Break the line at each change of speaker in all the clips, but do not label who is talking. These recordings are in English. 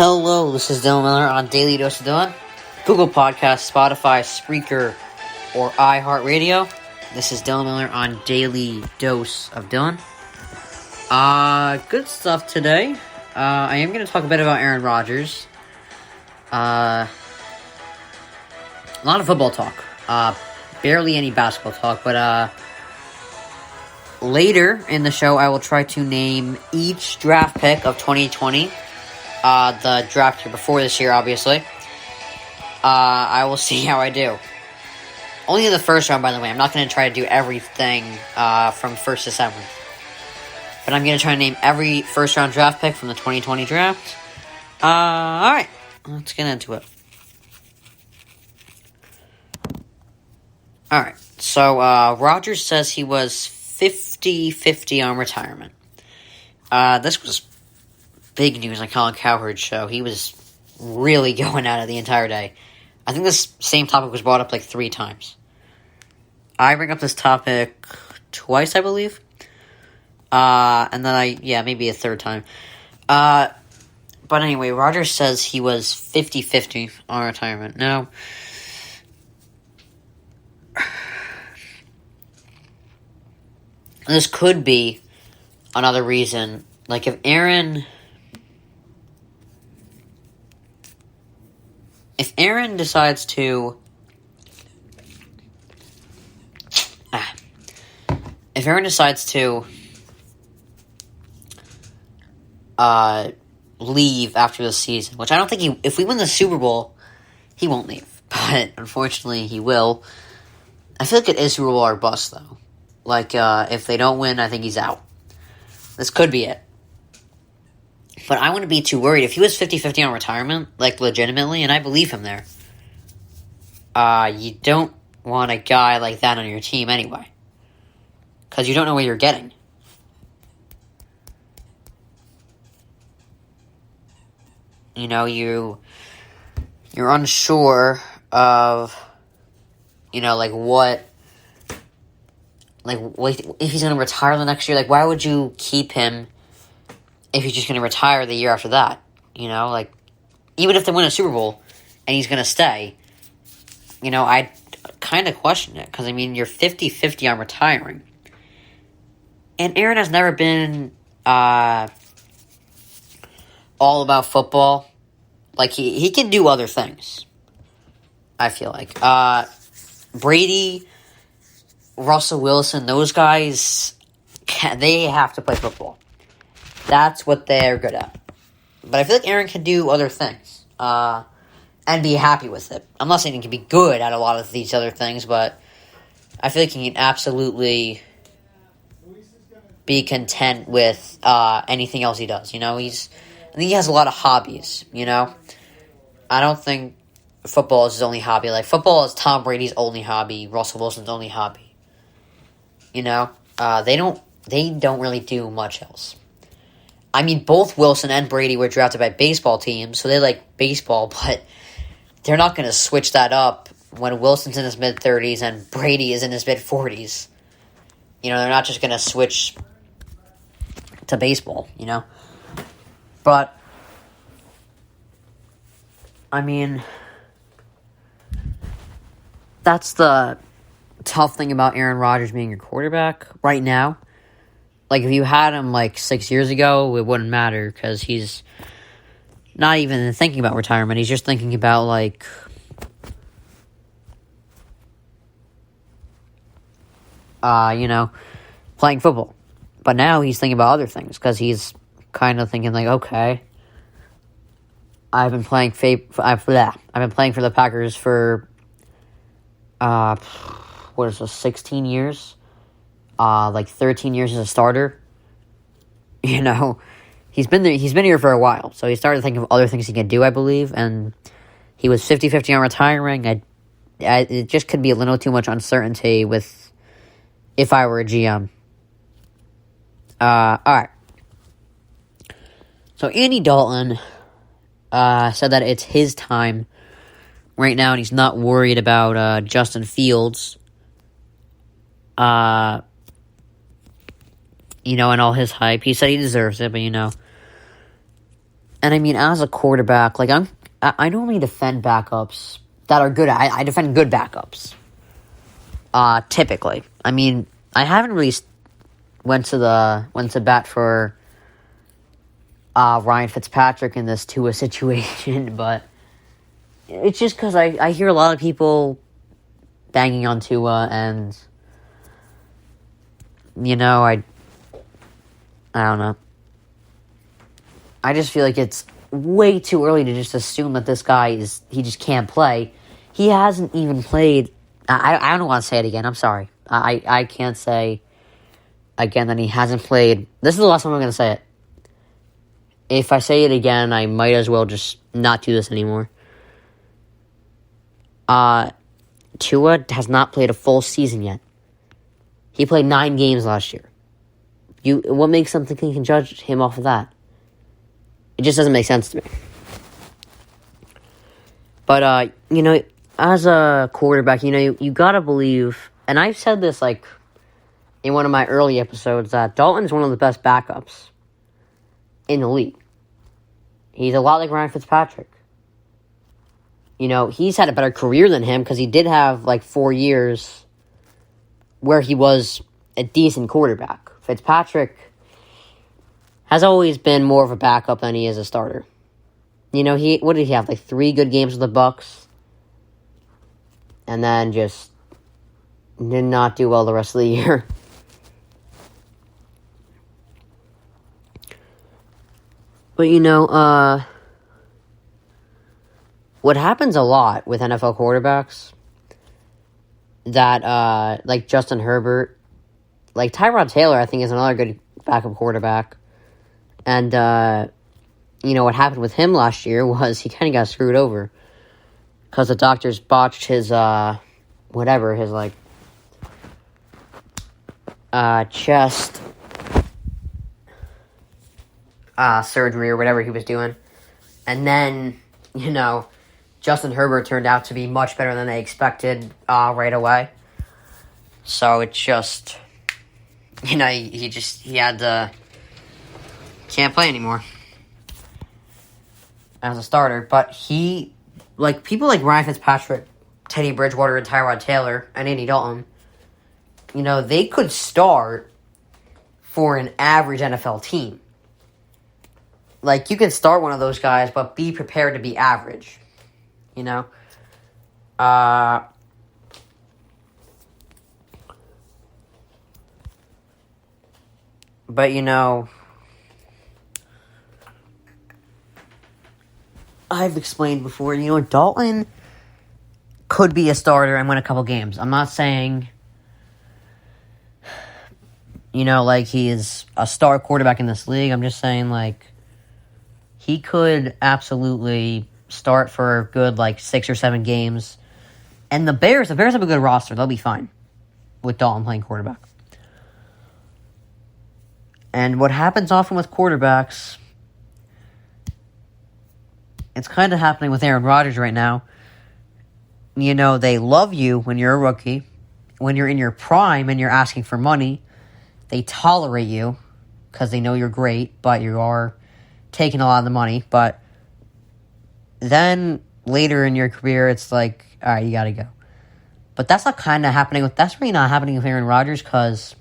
Hello, this is Dylan Miller on Daily Dose of Dylan, Google Podcasts, Spotify, Spreaker, or iHeartRadio. This is Dylan Miller on Daily Dose of Dylan. Good stuff today. I am going to talk a bit about Aaron Rodgers. A lot of football talk. Barely any basketball talk, but later in the show, I will try to name each draft pick of 2020. The draft year before this year, obviously. I will see how I do. Only in the first round, by the way. I'm not going to try to do everything from 1st to 7th. But I'm going to try to name every first round draft pick from the 2020 draft. Alright, let's get into it. Alright, so Rodgers says he was 50-50 on retirement. This was big news on Colin Cowherd's show. He was really going at it the entire day. I think this same topic was brought up like 3 times. I bring up this topic twice, I believe. And then maybe a 3rd time. But anyway, Rodgers says he was 50-50 on retirement. Now, this could be another reason. Like, if Aaron decides to leave after the season, which I don't think if we win the Super Bowl, he won't leave. But unfortunately, he will. I feel like it is Super Bowl or bust, though. Like, if they don't win, I think he's out. This could be it. But I wouldn't be too worried. If he was 50-50 on retirement, like, legitimately, and I believe him there, you don't want a guy like that on your team anyway. Because you don't know what you're getting. You know, you're unsure of, what if he's going to retire the next year. Like, why would you keep him if he's just going to retire the year after that? Even if they win a Super Bowl and he's going to stay, I'd kind of question it. Because, you're 50-50 on retiring. And Aaron has never been all about football. Like, he can do other things, I feel like. Brady, Russell Wilson, those guys, they have to play football. That's what they're good at. But I feel like Aaron can do other things and be happy with it. I'm not saying he can be good at a lot of these other things, but I feel like he can absolutely be content with anything else he does. I think he has a lot of hobbies, I don't think football is his only hobby. Like, football is Tom Brady's only hobby, Russell Wilson's only hobby. They don't really do much else. Both Wilson and Brady were drafted by baseball teams, so they like baseball, but they're not going to switch that up when Wilson's in his mid-30s and Brady is in his mid-40s. They're not just going to switch to baseball, But, that's the tough thing about Aaron Rodgers being your quarterback right now. Like, if you had him, 6 years ago, it wouldn't matter, because he's not even thinking about retirement. He's just thinking about, playing football. But now he's thinking about other things, because he's kind of thinking, okay, I've been playing for the Packers for, 16 years? 13 years as a starter. He's been here for a while, so he started thinking of other things he can do, I believe, and he was 50-50 on retiring. It just could be a little too much uncertainty with if I were a GM. Alright. So Andy Dalton said that it's his time right now, and he's not worried about Justin Fields. And all his hype. He said he deserves it, but And I mean, as a quarterback, like I normally defend backups that are good. I defend good backups. Typically, I mean, I haven't really went to bat for Ryan Fitzpatrick in this Tua situation, but it's just because I hear a lot of people banging on Tua, and I don't know. I just feel like it's way too early to just assume that this guy he just can't play. He hasn't even played. I don't want to say it again. I'm sorry. I can't say again that he hasn't played. This is the last time I'm going to say it. If I say it again, I might as well just not do this anymore. Tua has not played a full season yet. He played 9 games last year. What makes them think he can judge him off of that? It just doesn't make sense to me. But, as a quarterback, you gotta believe, and I've said this, like, in one of my early episodes, that Dalton is one of the best backups in the league. He's a lot like Ryan Fitzpatrick. He's had a better career than him because he did have, 4 years where he was a decent quarterback. Fitzpatrick has always been more of a backup than he is a starter. What did he have? 3 good games with the Bucs, and then just did not do well the rest of the year. But what happens a lot with NFL quarterbacks that like Justin Herbert, like Tyrod Taylor, I think is another good backup quarterback. And, what happened with him last year was he kind of got screwed over because the doctors botched his, chest surgery or whatever he was doing. And then, Justin Herbert turned out to be much better than they expected right away. So it's just, he had to... Can't play anymore as a starter, but people like Ryan Fitzpatrick, Teddy Bridgewater, and Tyrod Taylor, and Andy Dalton, they could start for an average NFL team. You can start one of those guys, but be prepared to be average, But, I've explained before, Dalton could be a starter and win a couple games. I'm not saying, he is a star quarterback in this league. I'm just saying, he could absolutely start for a good, 6 or 7 games. And the Bears have a good roster. They'll be fine with Dalton playing quarterback. And what happens often with quarterbacks... It's kind of happening with Aaron Rodgers right now. They love you when you're a rookie. When you're in your prime and you're asking for money, they tolerate you because they know you're great, but you are taking a lot of the money. But then later in your career, it's like, all right, you got to go. But that's not kind of happening that's really not happening with Aaron Rodgers because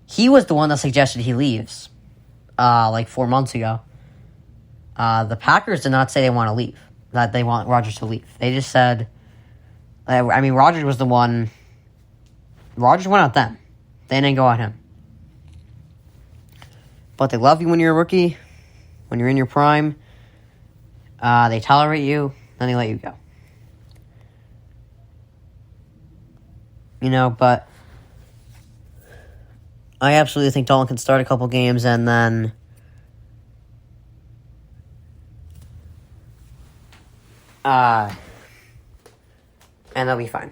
he was the one that suggested he leaves 4 months ago. The Packers did not say they want to leave, that they want Rodgers to leave. They just said, Rodgers was the one. Rodgers went out them. They didn't go out him. But they love you when you're a rookie, when you're in your prime. They tolerate you, then they let you go. But I absolutely think Dalton can start a couple games and then... and they'll be fine.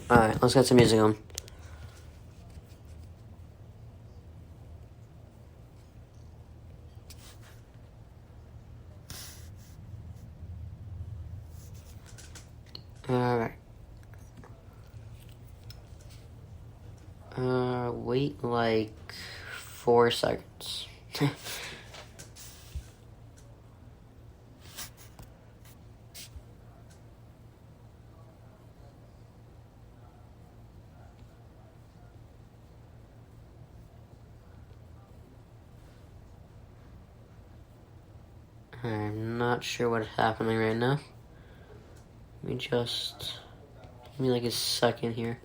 Alright, let's get some music on. Alright. Wait 4 seconds. I'm not sure what's happening right now. Let me just... Give me like a second here.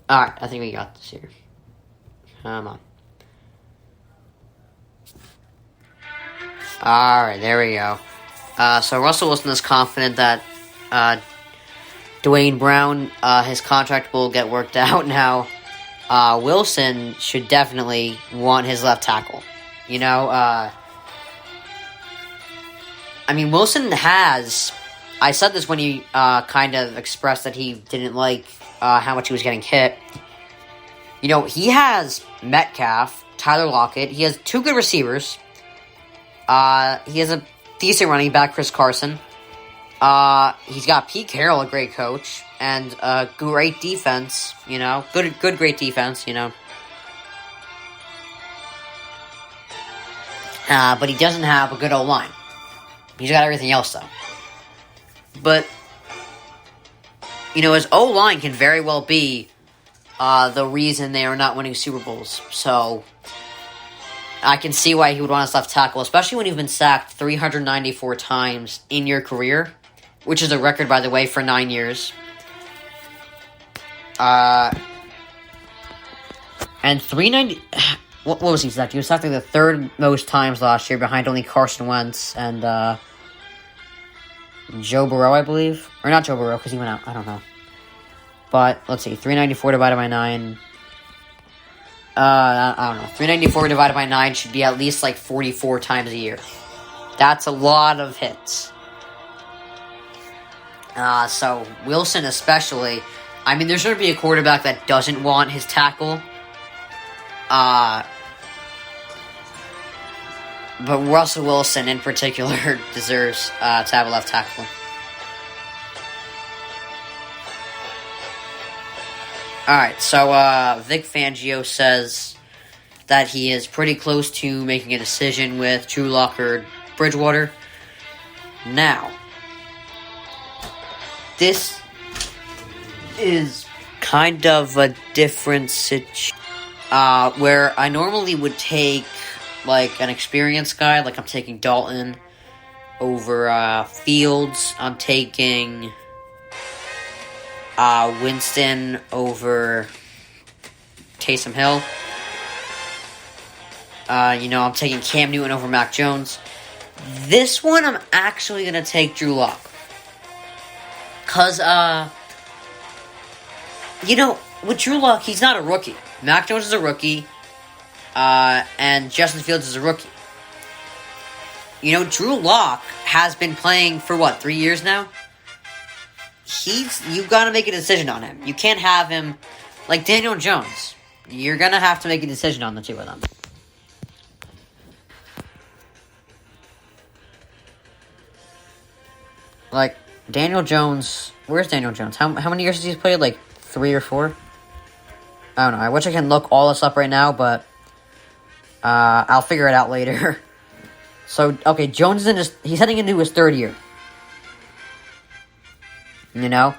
Alright, I think we got this here. Come on. Alright, there we go. So Russell Wilson is confident that Dwayne Brown, his contract will get worked out now. Wilson should definitely want his left tackle. You know, I mean, Wilson has... I said this when he kind of expressed that he didn't like how much he was getting hit. You know, he has Metcalf, Tyler Lockett. He has two good receivers. He has a decent running back, Chris Carson. He's got Pete Carroll, a great coach, and a great defense. You know, great defense. You know, but he doesn't have a good O-line. He's got everything else though. But you know, his O-line can very well be the reason they are not winning Super Bowls. So I can see why he would want his left tackle, especially when you've been sacked 394 times in your career, which is a record, by the way, for 9 years. And 390... What was he sacked? He was sacked like the third most times last year, behind only Carson Wentz and Joe Burrow, I believe. Or not Joe Burrow, because he went out. I don't know. But, let's see. 394 divided by 9... I don't know. 394 divided by 9 should be at least like 44 times a year. That's a lot of hits. So Wilson especially. I mean, there's going to be a quarterback that doesn't want his tackle. But Russell Wilson in particular deserves to have a left tackle. Alright, so Vic Fangio says that he is pretty close to making a decision with Drew Lock or Bridgewater. Now, this is kind of a different situation where I normally would take like an experienced guy, like I'm taking Dalton over Fields. I'm taking Winston over Taysom Hill. You know, I'm taking Cam Newton over Mac Jones. This one, I'm actually going to take Drew Lock. Because, you know, with Drew Lock, he's not a rookie. Mac Jones is a rookie. And Justin Fields is a rookie. You know, Drew Lock has been playing for, 3 years now? You gotta make a decision on him. You can't have him like Daniel Jones. You're gonna have to make a decision on the two of them. Like, Daniel Jones... Where's Daniel Jones? How many years has he played? Like, 3 or 4? I don't know. I wish I can look all this up right now, but... I'll figure it out later. So, okay, Jones is he's heading into his 3rd year. You know?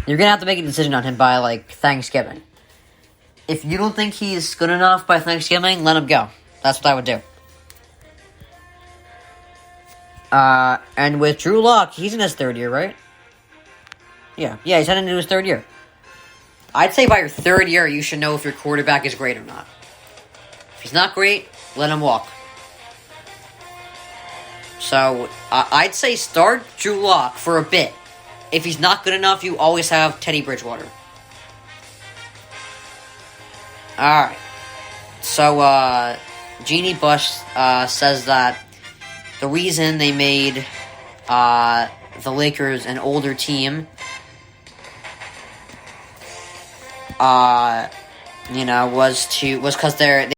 You're gonna have to make a decision on him by, like, Thanksgiving. If you don't think he's good enough by Thanksgiving, let him go. That's what I would do. And with Drew Lock, he's in his 3rd year, right? Yeah, he's heading into his 3rd year. I'd say by your 3rd year, you should know if your quarterback is great or not. If he's not great, let him walk. So, I'd say start Drew Lock for a bit. If he's not good enough, you always have Teddy Bridgewater. Alright. So, Jeannie Bush says that the reason they made the Lakers an older team, was because they